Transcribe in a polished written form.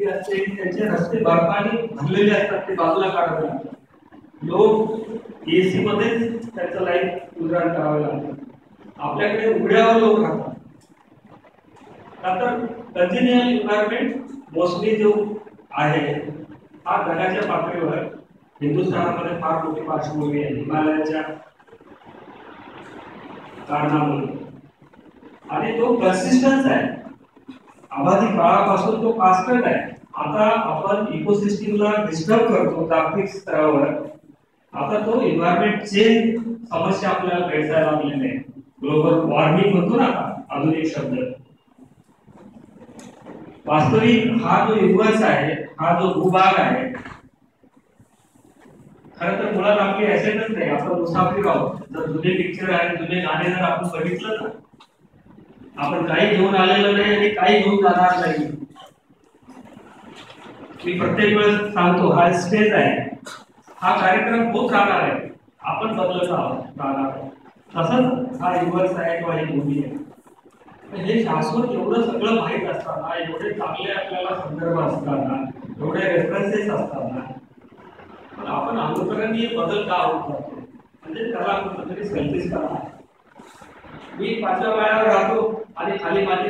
परिस्थिती असते, त्यांचे रस्ते बर्फाने भरलेले असतात, ते बाजूला काढावे लागतात. लोक एसी मध्येच त्याचं लाईफ गुजराण करावे लागतं. आपल्याकडे उघड्यावर लोक राहतात. तर कंटिन्युअल एन्व्हायरमेंट मोस्टली जो आहे हा जगाच्या पातळीवर हिंदुस्थानामध्ये फार मोठी पार्श्वभूमी आहे हिमालयाच्या कारणामुळे, आणि तो कन्सिस्टन्स आहे. आबादी काळापासून तो कॉन्स्टंट आहे. आता आपण इकोसिस्टमला डिस्टर्ब करतो जागतिक स्तरावर. आता तो एन्व्हायरमेंट चेंज समस्या आपल्याला भेटायला लागलेली आहे. ग्लोबल वॉर्मिंग म्हणतो ना आधुनिक शब्द. वास्तविक हा जो युनिवर्स आहे, हा जो भूभाग आहे, खरं तर मुळात आपली ऍसेटच नाही. आपण मुसाफिर आहोत. जर जुने पिक्चर आणि जुने गाणे जर आपण बघितलं ना, आपण काही घेऊन आलेलं नाही आणि काही घेऊन जाणार नाही. मी प्रत्येक वेळेस सांगतो हा स्टेज आहे, हा कार्यक्रम होत राहणार आहे, आपण बदलत राहणार. तसंच हा युनिवर्स आहे किंवा ही भूमी आहे. हे शाश्वत एवढं सगळं माहीत असताना, एवढे चांगले आपल्याला संदर्भ असताना, एवढे रेफरन्सेस असताना, पण आपण अनुकरणीय बदल का होत जातो? म्हणजे त्याला कुठेतरी सेल्फिश करा. मी 5व्या माळ्यावर राहतो आणि खाली माझी